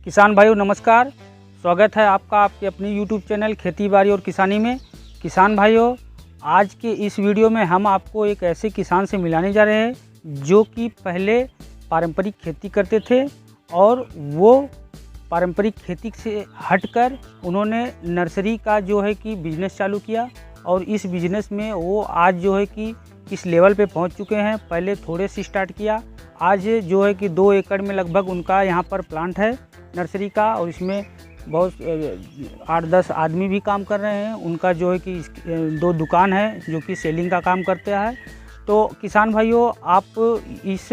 किसान भाइयों नमस्कार। स्वागत है आपका आपके अपनी YouTube चैनल खेती बाड़ी और किसानी में। किसान भाइयों, आज के इस वीडियो में हम आपको एक ऐसे किसान से मिलाने जा रहे हैं जो कि पहले पारंपरिक खेती करते थे और वो पारंपरिक खेती से हटकर उन्होंने नर्सरी का जो है कि बिज़नेस चालू किया और इस बिज़नेस में वो आज जो है कि इस लेवल पे पहुंच चुके हैं। पहले थोड़े से स्टार्ट किया, आज जो है कि 2 एकड़ में लगभग उनका यहाँ पर प्लांट है नर्सरी का और इसमें बहुत 8-10 आदमी भी काम कर रहे हैं। उनका जो है कि 2 दुकान है जो कि सेलिंग का काम करते हैं। तो किसान भाइयों, आप इस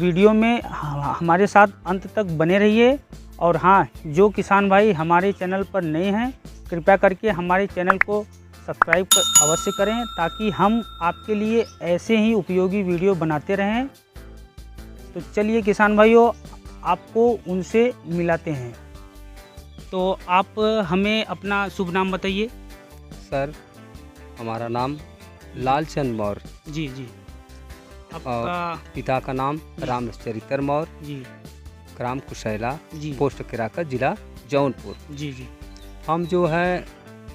वीडियो में हमारे साथ अंत तक बने रहिए। और हाँ, जो किसान भाई हमारे चैनल पर नए हैं कृपया करके हमारे चैनल को सब्सक्राइब अवश्य करें ताकि हम आपके लिए ऐसे ही उपयोगी वीडियो बनाते रहें। तो चलिए किसान भाइयों, आपको उनसे मिलाते हैं। तो आप हमें अपना शुभ नाम बताइए। सर, हमारा नाम लालचंद मौर्य जी जी। और आपका पिता का नाम रामचरित्र मौर्य, जी ग्राम कुशैला, जी पोस्ट किराका, जिला जौनपुर। जी जी हम जो है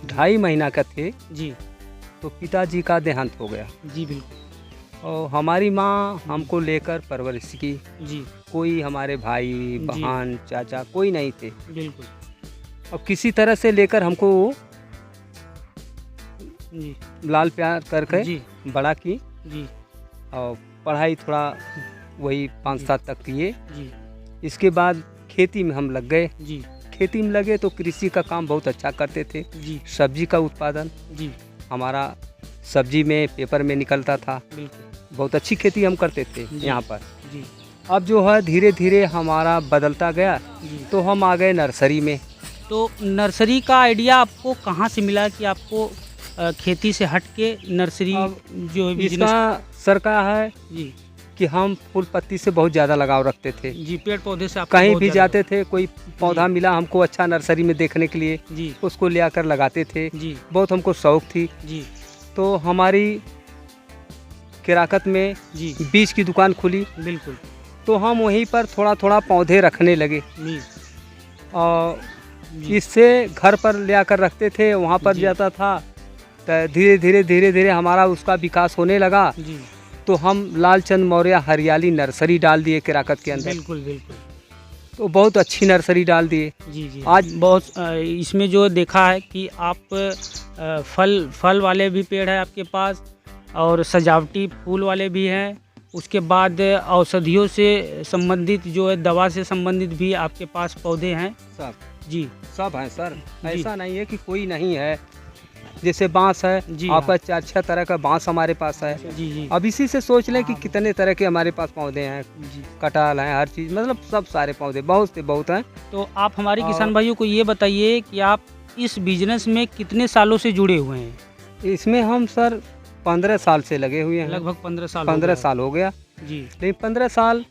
2.5 महीना का थे जी तो पिताजी का देहांत हो गया जी बिल्कुल और हमारी माँ हमको लेकर परवरिश की। जी कोई हमारे भाई बहन चाचा कोई नहीं थे बिल्कुल और किसी तरह से लेकर हमको जी लाल प्यार करके जी बड़ा की जी और पढ़ाई थोड़ा वही 5-7 तक किए। जी इसके बाद खेती में हम लग गए। जी खेती में लगे तो कृषि का काम बहुत अच्छा करते थे। जी सब्जी का उत्पादन जी हमारा सब्जी में पेपर में निकलता था। बिल्कुल बहुत अच्छी खेती हम करते थे जी। यहाँ पर। जी अब जो है धीरे धीरे हमारा बदलता गया जी। तो हम आ गए नर्सरी में। तो नर्सरी का आइडिया आपको कहाँ से मिला कि आपको खेती से हट के नर्सरी अब जो है बिजनेस? इसका सर का है जी कि हम फूल पत्ती से बहुत ज़्यादा लगाव रखते थे। जी, पेड़ पौधे से आपको कहीं बहुत भी ज़्यादा- जाते थे, कोई पौधा मिला हमको अच्छा नर्सरी में देखने के लिए, जी उसको ले आकर लगाते थे। जी बहुत हमको शौक थी। जी तो हमारी किराकत में जी बीज की दुकान खुली बिल्कुल तो हम वहीं पर थोड़ा थोड़ा पौधे रखने लगे जी और जी इससे घर पर ले आकर रखते थे, वहाँ पर जी। जाता था। तो धीरे धीरे हमारा उसका विकास होने लगा जी तो हम लालचंद मौर्य हरियाली नर्सरी डाल दिए किराकत के अंदर। बिल्कुल बिल्कुल तो बहुत अच्छी नर्सरी डाल दिए। जी जी। आज बहुत इसमें जो देखा है कि आप फल वाले भी पेड़ है आपके पास और सजावटी फूल वाले भी हैं। उसके बाद औषधियों से संबंधित जो है दवा से संबंधित भी आपके पास पौधे हैं। जी सब हैं सर, जी। ऐसा नहीं है कि कोई नहीं है। जैसे बांस है, जी आपका 4-6 तरह का बांस हमारे पास है। जी जी अब इसी से सोच लें कि हाँ। कितने तरह के हमारे पास पौधे हैं। जी। कटहल हैं, हर चीज़, मतलब सब सारे पौधे बहुत से बहुत हैं। तो आप हमारे और- किसान भाइयों को ये बताइए कि आप इस बिजनेस में कितने सालों से जुड़े हुए हैं? इसमें हम सर 15 साल से लगे हुए हैं। लगभग 15 साल हो 15 गए। साल हो गया। जी लेकिन 15 साल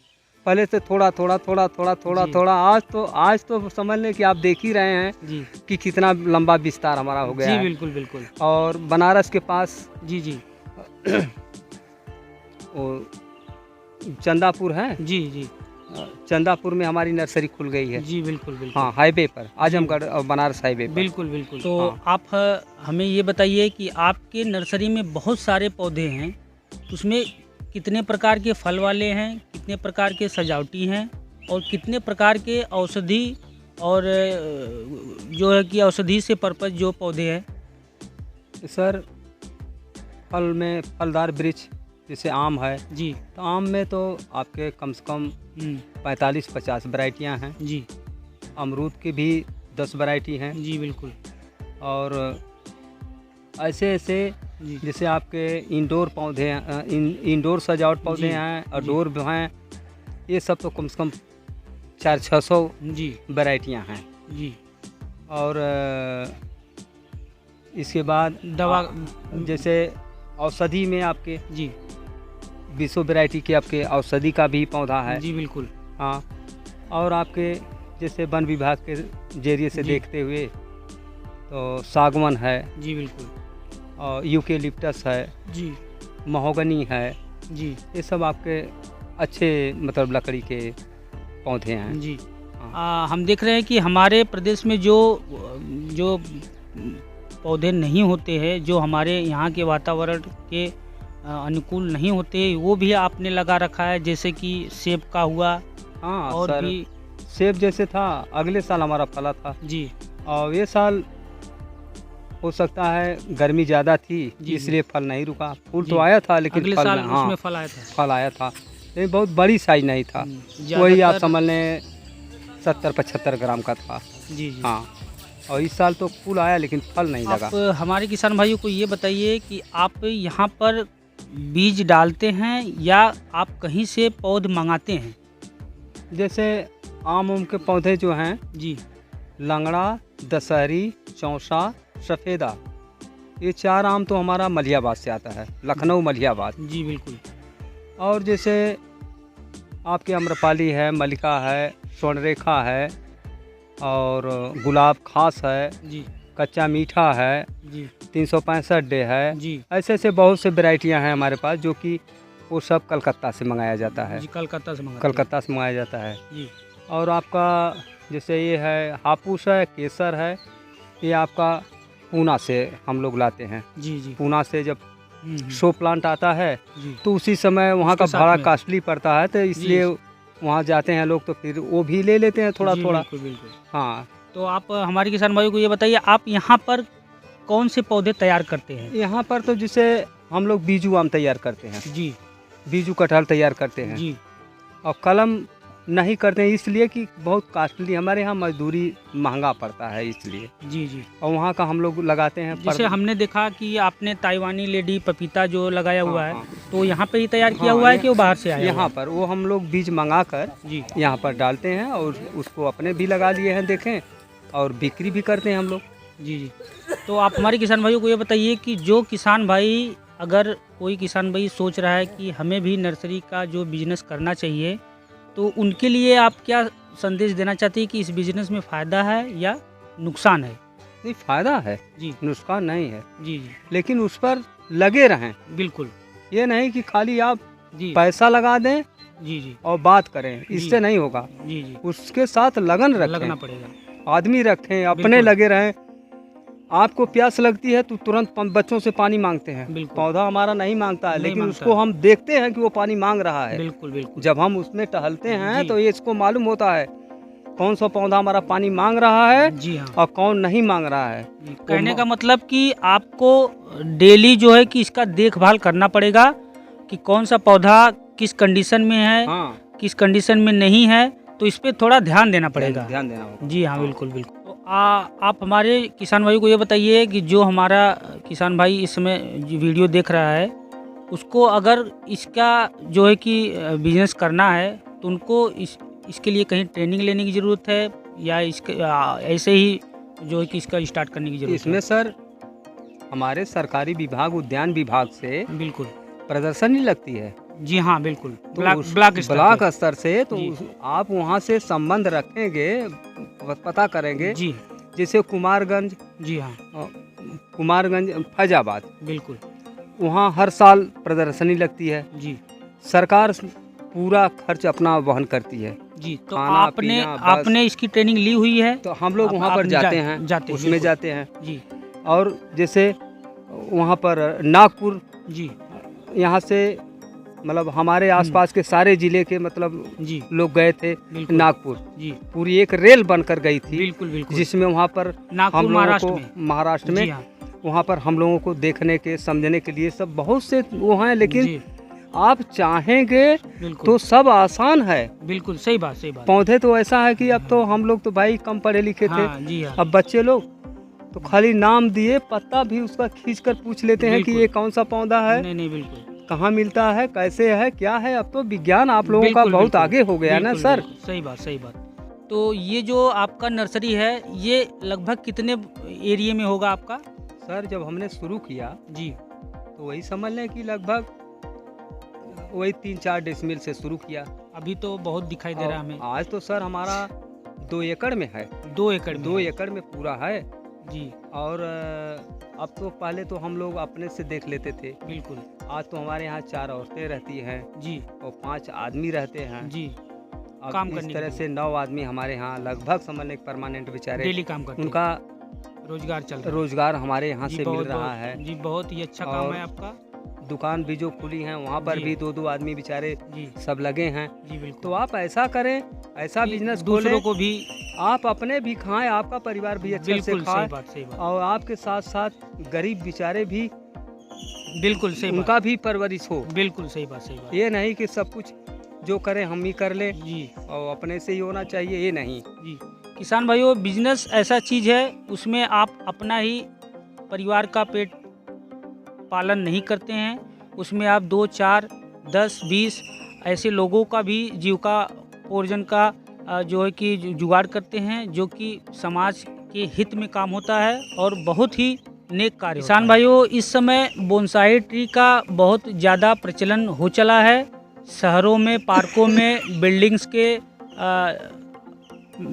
पहले से थोड़ा जी। आज तो समझ लें कि आप देख ही रहे हैं जी कि कितना लंबा विस्तार हमारा हो गया जी है। बिल्कुल बिल्कुल। और बनारस के पास जी जी वो चंदापुर है, जी जी चंदापुर में हमारी नर्सरी खुल गई है। जी बिल्कुल बिल्कुल। हाँ, हाईवे पर, आजमगढ़ और बनारस हाईवे पर। बिल्कुल बिल्कुल। तो हाँ। आप हमें ये बताइए कि आपके नर्सरी में बहुत सारे पौधे हैं, उसमें कितने प्रकार के फल वाले हैं, कितने प्रकार के सजावटी हैं और कितने प्रकार के औषधि और जो है कि औषधि से पर्पज जो पौधे हैं? सर, फल में फलदार वृक्ष जैसे आम है, जी तो आम में तो आपके कम से कम 45-50 वैरायटियाँ हैं। जी अमरूद की भी 10 वैरायटी हैं। जी बिल्कुल। और ऐसे ऐसे जी जैसे आपके इंडोर पौधे हैं, इंडोर सजावट पौधे जी, हैं, जी। आउटडोर भी हैं। ये सब तो कम से कम 400-600 जी वैरायटियाँ हैं। जी। और इसके बाद दवा जैसे औषधि में आपके जी 20 वैरायटी के आपके औषधि का भी पौधा है। जी बिल्कुल। हाँ, और आपके जैसे वन विभाग के जरिए से जी। देखते हुए तो सागवन है जी बिल्कुल। और यूकेलिप्टस है, जी महोगनी है। जी ये सब आपके अच्छे मतलब लकड़ी के पौधे हैं। जी। हम देख रहे हैं कि हमारे प्रदेश में जो जो पौधे नहीं होते हैं, जो हमारे यहाँ के वातावरण के अनुकूल नहीं होते, वो भी आपने लगा रखा है, जैसे कि सेब का हुआ। हाँ और सर, भी सेब जैसे था अगले साल हमारा फला था जी और ये साल हो सकता है गर्मी ज़्यादा थी जी, इसलिए फल नहीं रुका। फूल जी। तो आया था लेकिन अगले फल साल नहीं, हाँ उसमें फल आया था। फल आया था लेकिन बहुत बड़ी साइज नहीं था। वही आप समझ लें 70-75 ग्राम का था। जी जी। हाँ, और इस साल तो फूल आया लेकिन फल नहीं लगा। आप हमारे किसान भाइयों को ये बताइए कि आप यहाँ पर बीज डालते हैं या आप कहीं से पौध मंगाते हैं? जैसे आम के पौधे जो हैं, जी लंगड़ा, दशहरी, चौसा, सफ़ेदा, ये 4 आम तो हमारा मलिहाबाद से आता है, लखनऊ मलिहाबाद। जी बिल्कुल। और जैसे आपके आम्रपाली है, मलिका है, स्वर्णरेखा है और गुलाब खास है, जी कच्चा मीठा है, जी 365 डे है। जी ऐसे ऐसे बहुत से वैरायटियां हैं हमारे पास जो कि वो सब कलकत्ता से मंगाया जाता है। जी, कलकत्ता से मंगाते हैं। कलकत्ता से मंगाया जाता है। जी और आपका जैसे ये है हापुस है, केसर है, ये आपका पूना से हम लोग लाते हैं। जी जी। पूना से जब हम्म, शो प्लांट आता है जी तो उसी समय वहाँ का उसके साथ भाड़ा में। कास्टली पड़ता है, तो इसलिए वहाँ जाते हैं लोग तो फिर वो भी ले लेते हैं थोड़ा जी, थोड़ा। बिल्कुल बिल्कुल। हाँ, तो आप हमारे किसान भाइयों को ये बताइए, आप यहाँ पर कौन से पौधे तैयार करते हैं? यहाँ पर तो जैसे हम लोग बीजू आम तैयार करते हैं, जी बीजू कटहल तैयार करते हैं जी और कलम नहीं करते हैं इसलिए कि बहुत कास्टली, हमारे यहाँ मजदूरी महंगा पड़ता है इसलिए। जी जी। और वहाँ का हम लोग लगाते हैं जैसे हमने देखा कि आपने ताइवानी लेडी पपीता जो लगाया हुआ है, हाँ, तो यहाँ पे ही तैयार किया हाँ, हुआ है कि वो बाहर से आया यहाँ हुआ पर वो हम लोग बीज मंगा कर है? जी यहाँ पर डालते हैं और उसको अपने भी लगा लिए हैं, देखें, और बिक्री भी करते हैं हम लोग। जी जी। तो आप हमारे किसान भाइयों को ये बताइए कि जो किसान भाई, अगर कोई किसान भाई सोच रहा है कि हमें भी नर्सरी का जो बिजनेस करना चाहिए, तो उनके लिए आप क्या संदेश देना चाहते हैं कि इस बिजनेस में फ़ायदा है या नुकसान है? नहीं, फ़ायदा है, जी नुकसान नहीं है, जी जी लेकिन उस पर लगे रहें। बिल्कुल। ये नहीं कि खाली आप जी पैसा लगा दें जी जी और बात करें, इससे नहीं होगा। जी जी। उसके साथ लगन लगना रखें, पड़ेगा। आदमी रखें, अपने बिल्कुल। लगे रहें। आपको प्यास लगती है तो तुरंत बच्चों से पानी मांगते हैं, बिल्कुल। पौधा हमारा नहीं मांगता है, नहीं लेकिन मांगता उसको है। हम देखते हैं कि वो पानी मांग रहा है। बिल्कुल बिल्कुल। जब हम उसमें टहलते हैं जी। तो ये इसको मालूम होता है कौन सा पौधा हमारा पानी मांग रहा है जी हाँ। और कौन नहीं मांग रहा है। जी, कहने का मतलब कि आपको डेली जो है कि इसका देखभाल करना पड़ेगा कि कौन सा पौधा किस कंडीशन में है, हाँ, किस कंडीशन में नहीं है, तो इस पे थोड़ा ध्यान देना पड़ेगा। ध्यान देना होगा। जी हाँ, बिल्कुल बिल्कुल। तो आप हमारे किसान भाई को ये बताइए कि जो हमारा किसान भाई इस समय जो वीडियो देख रहा है, उसको अगर इसका जो है कि बिजनेस करना है, तो उनको इसके लिए कहीं ट्रेनिंग लेने की ज़रूरत है या इसके ऐसे ही जो है कि इसका स्टार्ट करने की ज़रूरत इसमें सर हमारे सरकारी विभाग, उद्यान विभाग से है? बिल्कुल। प्रदर्शनी लगती है जी हाँ, बिल्कुल। तो ब्लॉक स्तर ब्लॉक पे। स्तर से तो जी। आप वहाँ से संबंध रखेंगे, पता करेंगे। जी जैसे कुमारगंज, जी हाँ, कुमारगंज फैजाबाद, बिल्कुल। वहाँ हर साल प्रदर्शनी लगती है। जी सरकार पूरा खर्च अपना वहन करती है। जी। तो खाना, आपने पीना, बस। आपने इसकी ट्रेनिंग ली हुई है? तो हम लोग वहाँ पर आपने जाते हैं, जाते हैं, उसमें बिल्कुल। जाते हैं। जी और जैसे वहाँ पर नागपुर, जी यहाँ से मतलब हमारे आसपास के सारे जिले के मतलब जी लोग गए थे बिल्कुल। नागपुर। जी पूरी एक रेल बनकर गई थी, बिल्कुल बिल्कुल। जिसमें वहाँ पर नागपुर हम लोगों महाराष्ट्र को में। महाराष्ट्र जी में हाँ। वहाँ पर हम लोगों को देखने के, समझने के लिए सब बहुत से वो हैं, लेकिन जी, आप चाहेंगे बिल्कुल तो सब आसान है। बिल्कुल सही बात, सही बात। पौधे तो ऐसा है कि अब तो हम लोग तो भाई कम पढ़े लिखे थे, हाँ जी हाँ, अब बच्चे लोग तो खाली नाम दिए, पत्ता भी उसका खींच कर पूछ लेते हैं कि बिल्कुल। ये कौन सा पौधा है, नहीं नहीं बिल्कुल। कहाँ मिलता है, कैसे है, क्या है। अब तो विज्ञान आप लोगों का बिल्कुल, बहुत बिल्कुल। आगे हो गया ना बिल्कुल, सर। बिल्कुल, सही बात, सही बात। तो ये जो आपका नर्सरी है, ये लगभग कितने एरिया में होगा आपका? सर जब हमने शुरू किया जी तो वही समझ लें कि लगभग वही 3-4 डेसिमल से शुरू किया। अभी तो बहुत दिखाई दे रहा है हमें। आज तो सर हमारा 2 एकड़ में है, 2 एकड़ में 2 है। एकड़ में पूरा है। जी और अब तो पहले तो हम लोग अपने से देख लेते थे, बिल्कुल। आज तो हमारे यहाँ 4 औरतें रहती हैं जी और 5 आदमी रहते हैं। जी अब काम इस करने तरह के से 9 आदमी हमारे यहाँ लगभग समझ लें परमानेंट बेचारे डेली काम करते हैं, उनका रोजगार चल रहा है। रोजगार हमारे यहाँ जी, से मिल बहुत रहा बहुत है। जी, बहुत ही अच्छा काम और है आपका। दुकान भी जो खुली हैं वहाँ पर जी। भी 2-2 आदमी बेचारे जी सब लगे हैं। जी बिल्कुल। तो आप ऐसा करें, ऐसा कि बिजनेस दूसरों खोलें, को भी आप अपने भी खाएं, आपका परिवार भी अच्छे से बिल्कुल खाए सही बात और आपके साथ साथ गरीब बेचारे भी बिल्कुल सही बात, उनका भी परवरिश हो। बिल्कुल सही बात ये नहीं कि सब कुछ जो करें हम ही कर लें जी और अपने से ही होना चाहिए, ये नहीं। जी। किसान भाइयों, बिजनेस ऐसा चीज़ है, उसमें आप अपना ही परिवार का पेट पालन नहीं करते हैं, उसमें आप 2, 4, 10, 20 ऐसे लोगों का भी जीविकोपार्जन का जो है कि जुगाड़ करते हैं, जो कि समाज के हित में काम होता है और बहुत ही नेक कार्य। किसान भाइयों, इस समय बोनसाई ट्री का बहुत ज़्यादा प्रचलन हो चला है। शहरों में, पार्कों में, बिल्डिंग्स के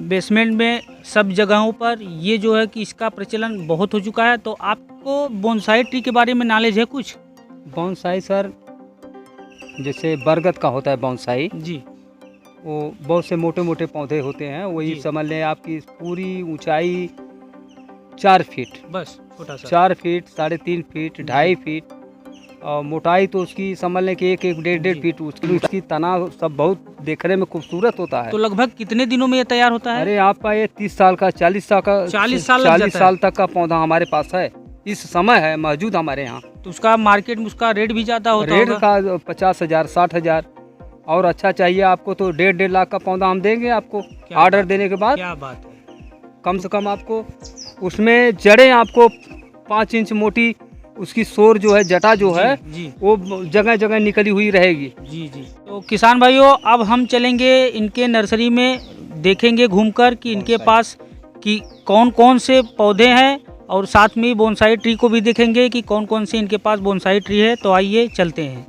बेसमेंट में, सब जगहों पर ये जो है कि इसका प्रचलन बहुत हो चुका है। तो आपको बोनसाई ट्री के बारे में नॉलेज है कुछ? बोनसाई सर, जैसे बरगद का होता है बोनसाई, जी वो बहुत से मोटे मोटे पौधे होते हैं, वही जी। समझ लें आपकी पूरी ऊंचाई 4 फीट, बस छोटा सा 4 फीट, 3.5 फीट, 2.5 फीट और मोटाई तो उसकी समझ लें कि 1-1, 1.5 जी। फीट उसकी तना सब बहुत देखने में खूबसूरत होता है। तो लगभग कितने दिनों में ये तैयार होता है? अरे आपका ये 30 साल का, 40 साल का, 40 साल लग 40 जाता है। साल तक का पौधा हमारे पास है, इस समय है मौजूद हमारे यहाँ। तो उसका मार्केट में उसका रेट भी ज़्यादा होता रेट होगा? का 50,000, 60,000 और अच्छा चाहिए आपको तो 1.5 लाख का पौधा हम देंगे आपको क्या ऑर्डर बात देने के बाद। क्या बात है। कम से कम आपको उसमें जड़ें आपको 5 इंच मोटी, उसकी सोर जो है, जटा जो है जी वो जगह जगह निकली हुई रहेगी। जी जी। तो किसान भाइयों, अब हम चलेंगे इनके नर्सरी में, देखेंगे घूमकर कि इनके पास कि कौन कौन से पौधे हैं और साथ में बोनसाई ट्री को भी देखेंगे कि कौन कौन से इनके पास बोनसाई ट्री है। तो आइए चलते हैं।